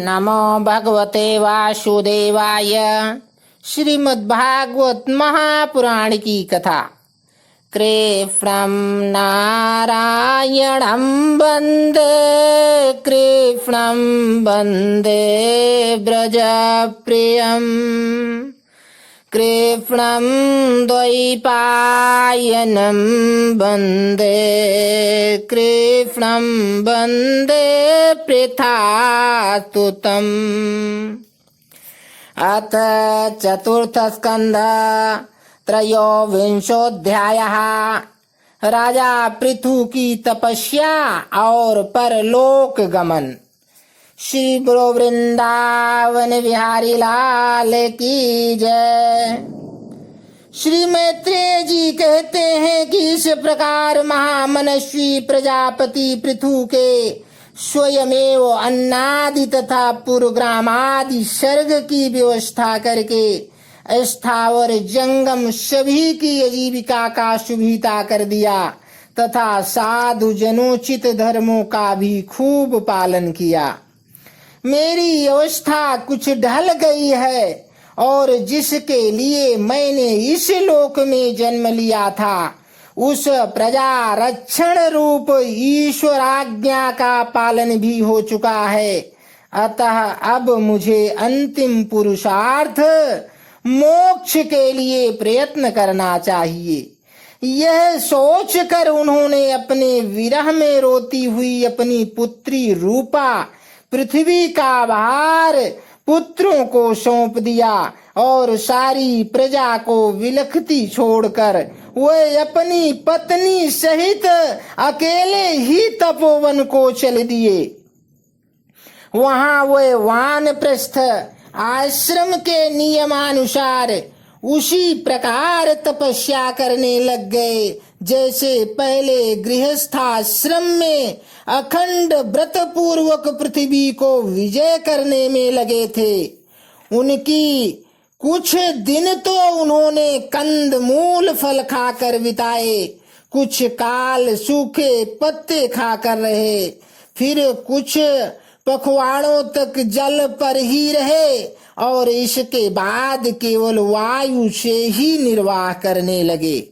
नमो भगवते वासुदेवाय। श्रीमद्भागवत महापुराण की कथा। कृष्णं नारायणं वन्दे, कृष्णं वन्दे व्रजप्रियम्, कृष्णं द्वैपायनं वन्दे, कृष्णं वन्दे पृथास्तुतम्। अथ चतुर्थस्कन्ध त्रयोविंशोऽध्यायः। राजा पृथु की तपस्या और परलोक गमन। श्री गुरु वृंदावन बिहारी लाल की जय। श्री मैत्रेय जी कहते हैं कि इस प्रकार महामनस्वी प्रजापति पृथु के स्वयमेव अन्नादि तथा पुरग्रामादि सर्ग की व्यवस्था करके स्थावर जंगम सभी की आजीविका का सुविधा कर दिया तथा साधु जनोचित धर्मों का भी खूब पालन किया। मेरी अवस्था कुछ ढल गई है और जिसके लिए मैंने इस लोक में जन्म लिया था उस प्रजा रक्षण रूप ईश्वराज्ञा का पालन भी हो चुका है। अतः अब मुझे अंतिम पुरुषार्थ मोक्ष के लिए प्रयत्न करना चाहिए। यह सोचकर उन्होंने अपने विरह में रोती हुई अपनी पुत्री रूपा पृथ्वी का भार पुत्रों को सौंप दिया और सारी प्रजा को विलखती छोड़कर वे अपनी पत्नी सहित अकेले ही तपोवन को चल दिए। वहां वे वानप्रस्थ आश्रम के नियमानुसार उसी प्रकार तपस्या करने लग गए जैसे पहले गृहस्थाश्रम में अखंड व्रत पूर्वक पृथ्वी को विजय करने में लगे थे। उनकी कुछ दिन तो उन्होंने कंद मूल फल खाकर बिताए, कुछ काल सूखे पत्ते खाकर रहे, फिर कुछ पखवाड़ों तक जल पर ही रहे और इसके बाद केवल वायु से ही निर्वाह करने लगे।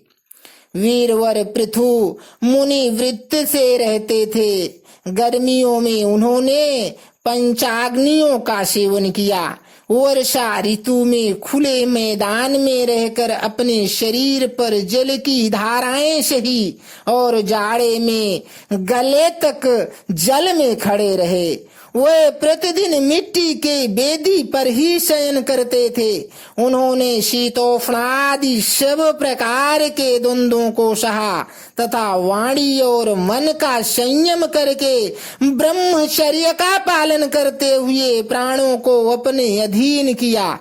वीरवर पृथु मुनि वृत्ति से रहते थे। गर्मियों में उन्होंने पंचाग्नियों का सेवन किया। वर्षा ऋतु में खुले मैदान में रहकर अपने शरीर पर जल की धाराएं सही और जाड़े में गले तक जल में खड़े रहे। वे प्रतिदिन मिट्टी के बेदी पर ही शयन करते थे। उन्होंने शीतोष्णादि सब प्रकार के द्वंद्वों को सहा तथा वाणी और मन का संयम करके ब्रह्मचर्य का पालन करते हुए प्राणों को अपने अधीन किया।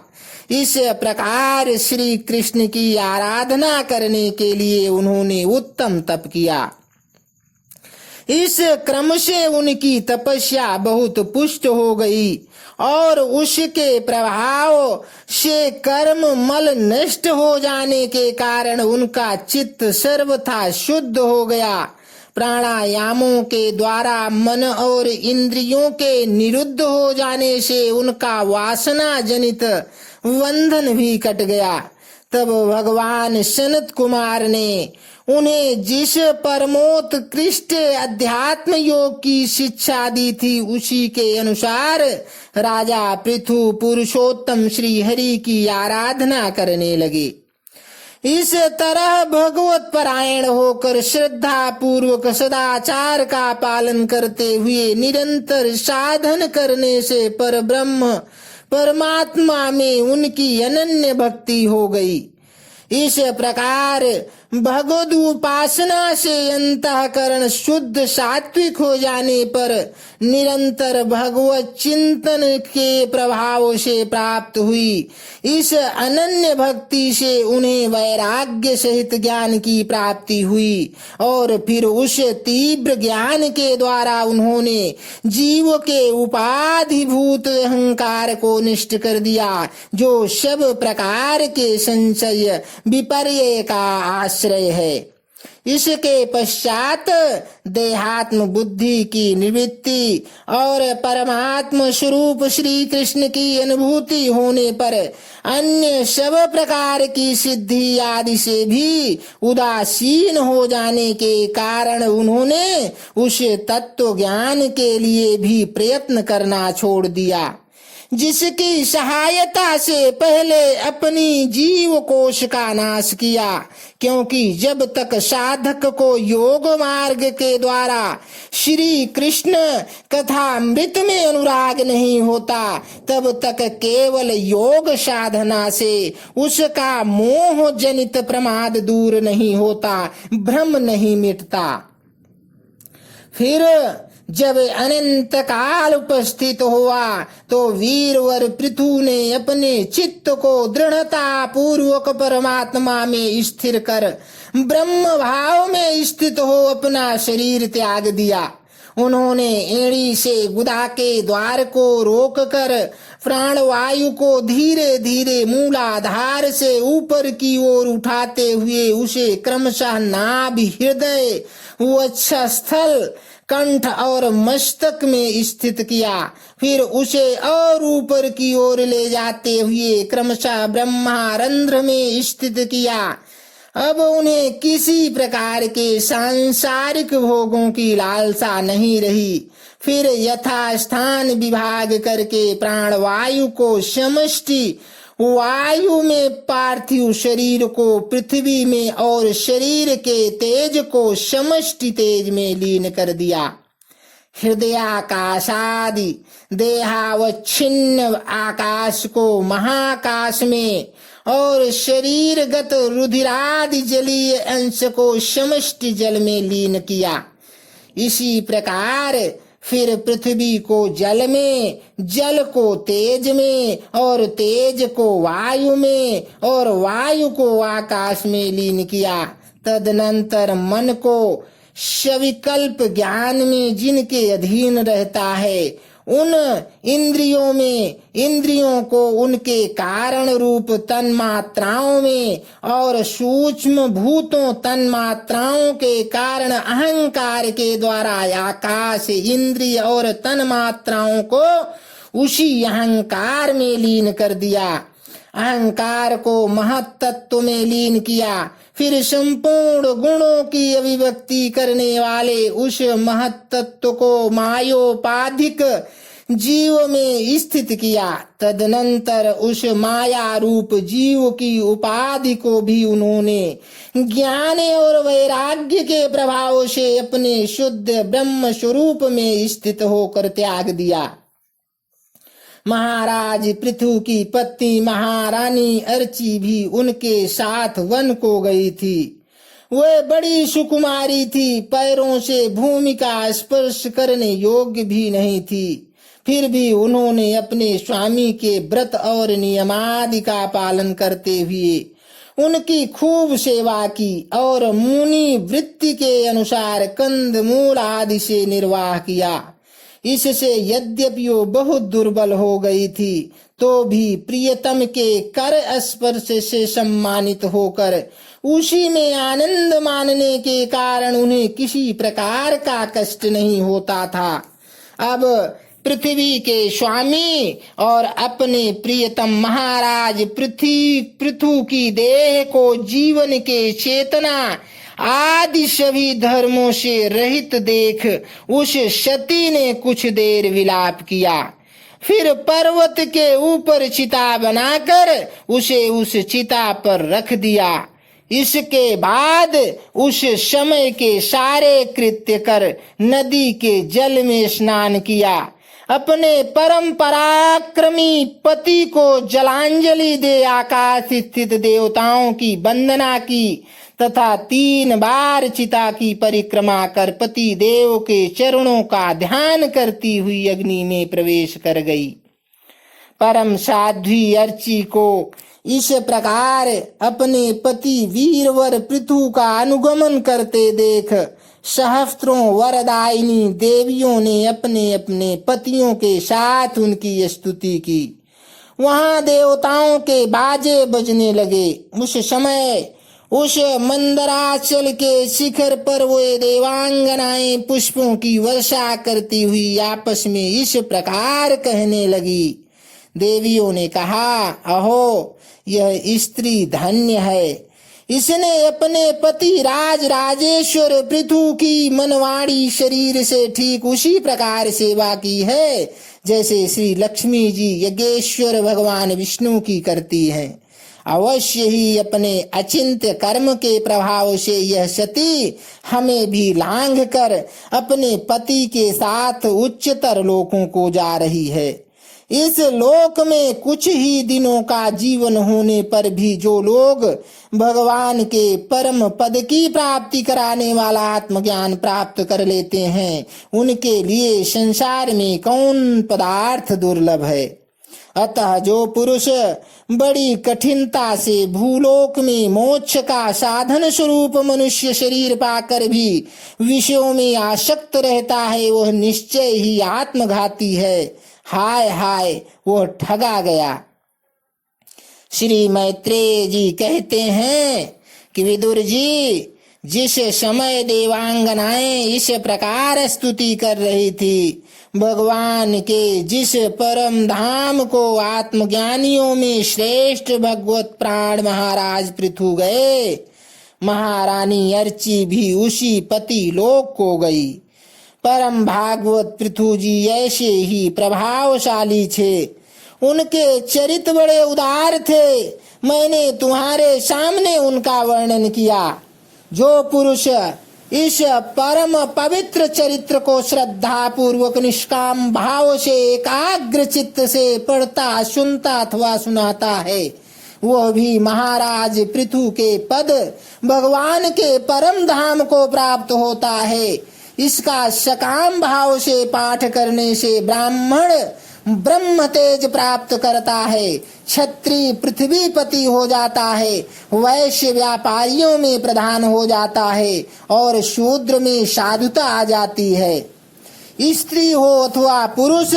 इस प्रकार श्री कृष्ण की आराधना करने के लिए उन्होंने उत्तम तप किया। इस क्रम से उनकी तपस्या बहुत पुष्ट हो गई और उसके प्रभाव से कर्म मल नष्ट हो जाने के कारण उनका चित्त सर्वथा शुद्ध हो गया। प्राणायामों के द्वारा मन और इंद्रियों के निरुद्ध हो जाने से उनका वासना जनित बंधन भी कट गया। तब भगवान सनत कुमार ने उन्हें जिस परमोत्कृष्ट अध्यात्म योग की शिक्षा दी थी उसी के अनुसार राजा पृथु पुरुषोत्तम श्री हरि की आराधना करने लगे। इस तरह भगवत परायण होकर श्रद्धा पूर्वक सदाचार का पालन करते हुए निरंतर साधन करने से परब्रह्म परमात्मा में उनकी अनन्य भक्ति हो गई। इस प्रकार भगवद उपासना से अंतःकरण शुद्ध सात्विक हो जाने पर निरंतर भगवत चिंतन के प्रभाव से प्राप्त हुई। इस अनन्य भक्ति से उन्हें वैराग्य सहित ज्ञान की प्राप्ति हुई और फिर उस तीव्र ज्ञान के द्वारा उन्होंने जीव के उपाधिभूत अहंकार को नष्ट कर दिया जो सब प्रकार के संशय विपर्य का आश्रय है। इसके पश्चात देहात्म बुद्धि की निवृत्ति और परमात्म स्वरूप श्री कृष्ण की अनुभूति होने पर अन्य सब प्रकार की सिद्धि आदि से भी उदासीन हो जाने के कारण उन्होंने उस तत्व ज्ञान के लिए भी प्रयत्न करना छोड़ दिया, जिसकी सहायता से पहले अपनी जीव कोश का नाश किया। क्योंकि जब तक साधक को योग मार्ग के द्वारा श्री कृष्ण कथामृत में अनुराग नहीं होता, तब तक केवल योग साधना से उसका मोह जनित प्रमाद दूर नहीं होता, भ्रम नहीं मिटता। फिर जब अनंत काल उपस्थित हुआ तो वीरवर पृथु ने अपने चित्त को दृढ़ता पूर्वक परमात्मा में स्थिर कर ब्रह्म भाव में स्थित हो अपना शरीर त्याग दिया। उन्होंने एड़ी से गुदा के द्वार को रोककर प्राणवायु को धीरे धीरे मूलाधार से ऊपर की ओर उठाते हुए उसे क्रमशः नाभि, हृदय, वक्षस्थल, कंठ और मस्तक में स्थित किया। फिर उसे और ऊपर की ओर ले जाते हुए क्रमशः ब्रह्मारंध्र में स्थित किया। अब उन्हें किसी प्रकार के सांसारिक भोगों की लालसा नहीं रही। फिर यथास्थान विभाग करके प्राणवायु को समष्टि वायु में, पार्थिव शरीर को पृथ्वी में और शरीर के तेज को समष्टि तेज में लीन कर दिया। हृदयाकाशादि देहावच्छिन्न आकाश को महाकाश में और शरीरगत रुधिरादि जलीय अंश को समष्टि जल में लीन किया। इसी प्रकार फिर पृथ्वी को जल में, जल को तेज में और तेज को वायु में और वायु को आकाश में लीन किया। तदनंतर मन को सविकल्प ज्ञान में जिनके अधीन रहता है उन इंद्रियों में, इंद्रियों को उनके कारण रूप तन्मात्राओं में और सूक्ष्म भूतों तन्मात्राओं के कारण अहंकार के द्वारा आकाश, इंद्रिय और तन्मात्राओं को उसी अहंकार में लीन कर दिया। अहंकार को महत्तत्व में लीन किया। फिर संपूर्ण गुणों की अभिव्यक्ति करने वाले उस महत्तत्व को मायोपाधिक जीव में स्थित किया। तदनंतर उस माया रूप जीव की उपाधि को भी उन्होंने ज्ञान और वैराग्य के प्रभाव से अपने शुद्ध ब्रह्म स्वरूप में स्थित होकर त्याग दिया। महाराज पृथु की पत्नी महारानी अर्ची भी उनके साथ वन को गई थी। वह बड़ी सुकुमारी थी, पैरों से भूमि का स्पर्श करने योग्य भी नहीं थी। फिर भी उन्होंने अपने स्वामी के व्रत और नियमादि का पालन करते हुए उनकी खूब सेवा की और मुनि वृत्ति के अनुसार कंद मूल आदि से निर्वाह किया। इससे यद्यपि वो बहुत दुर्बल हो गई थी तो भी प्रियतम के कर स्पर्श से सम्मानित होकर उसी में आनंद मानने के कारण उन्हें किसी प्रकार का कष्ट नहीं होता था। अब पृथ्वी के स्वामी और अपने प्रियतम महाराज पृथु की देह को जीवन के चेतना आदि सभी धर्मों से रहित देख उस सती ने कुछ देर विलाप किया। फिर पर्वत के ऊपर चिता बनाकर उसे उस चिता पर रख दिया। इसके बाद उस समय के सारे कृत्य कर नदी के जल में स्नान किया। अपने परम पराक्रमी पति को जलांजलि दे आकाश स्थित देवताओं की वंदना की तथा 3 बार चिता की परिक्रमा कर पति देव के चरणों का ध्यान करती हुई अग्नि में प्रवेश कर गई। परम साध्वी अर्ची को इस प्रकार अपने पति वीरवर पृथु का अनुगमन करते देख सहस्त्रों वरदायिनी देवियों ने अपने अपने पतियों के साथ उनकी स्तुति की। वहां देवताओं के बाजे बजने लगे। उस समय उस मंदराचल के शिखर पर वे देवांगनाएं पुष्पों की वर्षा करती हुई आपस में इस प्रकार कहने लगी। देवियों ने कहा, अहो, यह स्त्री धन्य है। इसने अपने पति राज राजेश्वर पृथु की मनवाड़ी शरीर से ठीक उसी प्रकार सेवा की है जैसे श्री लक्ष्मी जी यज्ञेश्वर भगवान विष्णु की करती हैं। अवश्य ही अपने अचिंत्य कर्म के प्रभाव से यह सती हमें भी लांघ कर अपने पति के साथ उच्चतर लोकों को जा रही है। इस लोक में कुछ ही दिनों का जीवन होने पर भी जो लोग भगवान के परम पद की प्राप्ति कराने वाला आत्मज्ञान प्राप्त कर लेते हैं, उनके लिए संसार में कौन पदार्थ दुर्लभ है। अतः जो पुरुष बड़ी कठिनता से भूलोक में मोक्ष का साधन स्वरूप मनुष्य शरीर पाकर भी विषयों में आसक्त रहता है, वह निश्चय ही आत्मघाती है। हाय हाय, वो ठगा गया। श्री मैत्रेय जी कहते हैं कि विदुर जी, जिस समय देवांगनाएं इस प्रकार स्तुति कर रही थी, भगवान के जिस परम धाम को आत्मज्ञानियों में श्रेष्ठ भगवत प्राण महाराज पृथु गए, महारानी अर्ची भी उसी पति लोक को गई। परम भागवत पृथु जी ऐसे ही प्रभावशाली थे। उनके चरित्र बड़े उदार थे। मैंने तुम्हारे सामने उनका वर्णन किया। जो पुरुष इस परम पवित्र चरित्र को श्रद्धा पूर्वक निष्काम भाव से एकाग्र चित्त से पढ़ता, सुनता अथवा सुनाता है, वह भी महाराज पृथु के पद भगवान के परम धाम को प्राप्त होता है। इसका सकाम भाव से पाठ करने से ब्राह्मण ब्रह्म तेज प्राप्त करता है, क्षत्रिय पृथ्वीपति हो जाता है, वैश्य व्यापारियों में प्रधान हो जाता है और शूद्र में साधुता आ जाती है। स्त्री हो अथवा पुरुष,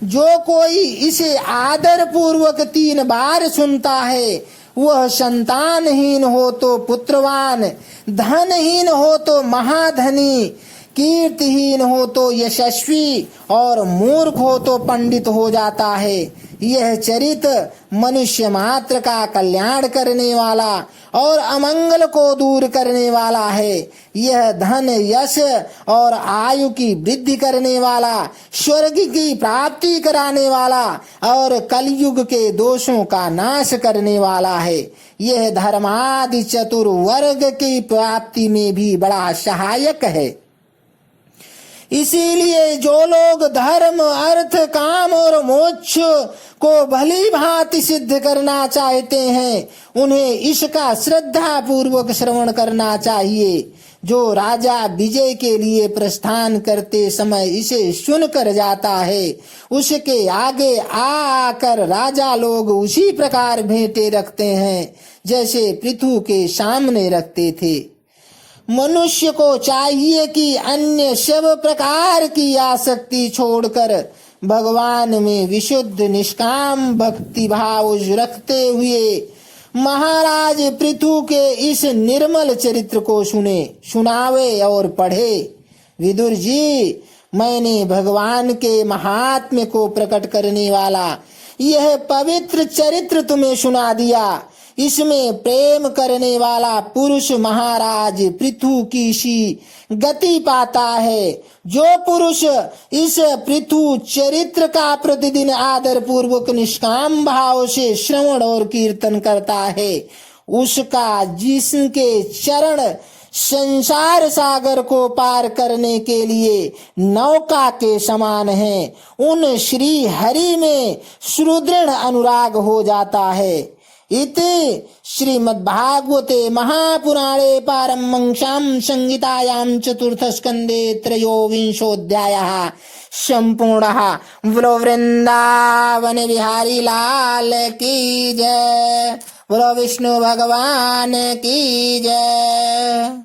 जो कोई इसे आदर पूर्वक 3 बार सुनता है, वह संतानहीन हो तो पुत्रवान, धनहीन हो तो महाधनी, कीर्तिहीन हो तो यशस्वी और मूर्ख हो तो पंडित हो जाता है। यह चरित्र मनुष्य मात्र का कल्याण करने वाला और अमंगल को दूर करने वाला है। यह धन, यश और आयु की वृद्धि करने वाला, स्वर्ग की प्राप्ति कराने वाला और कलयुग के दोषों का नाश करने वाला है। यह धर्मादि चतुर्वर्ग की प्राप्ति में भी बड़ा सहायक है। इसीलिए जो लोग धर्म, अर्थ, काम और मोक्ष को भली भांति सिद्ध करना चाहते हैं, उन्हें इसका श्रद्धा पूर्वक श्रवण करना चाहिए। जो राजा विजय के लिए प्रस्थान करते समय इसे सुनकर जाता है, उसके आगे आकर राजा लोग उसी प्रकार भेंटे रखते हैं जैसे पृथु के सामने रखते थे। मनुष्य को चाहिए कि अन्य सब प्रकार की आसक्ति छोड़कर भगवान में विशुद्ध निष्काम भक्ति भाव रखते हुए महाराज पृथु के इस निर्मल चरित्र को सुनावे और पढ़े। विदुर जी, मैंने भगवान के महात्म्य को प्रकट करने वाला यह पवित्र चरित्र तुम्हें सुना दिया। इसमें प्रेम करने वाला पुरुष महाराज पृथु की सी गति पाता है। जो पुरुष इस पृथु चरित्र का प्रतिदिन आदर पूर्वक निष्काम भाव से श्रवण और कीर्तन करता है, उसका जिसके चरण संसार सागर को पार करने के लिए नौका के समान है, उन श्री हरि में सुदृढ़ अनुराग हो जाता है। इति श्रीमद्भागवते महापुराणे पारमहंस्यां संहितायां चतुर्थस्कन्धे त्रयोविंशोऽध्यायः सम्पूर्णः। बोलो वृंदावन बिहारी लाल की जय। बोलो विष्णु भगवान की जय।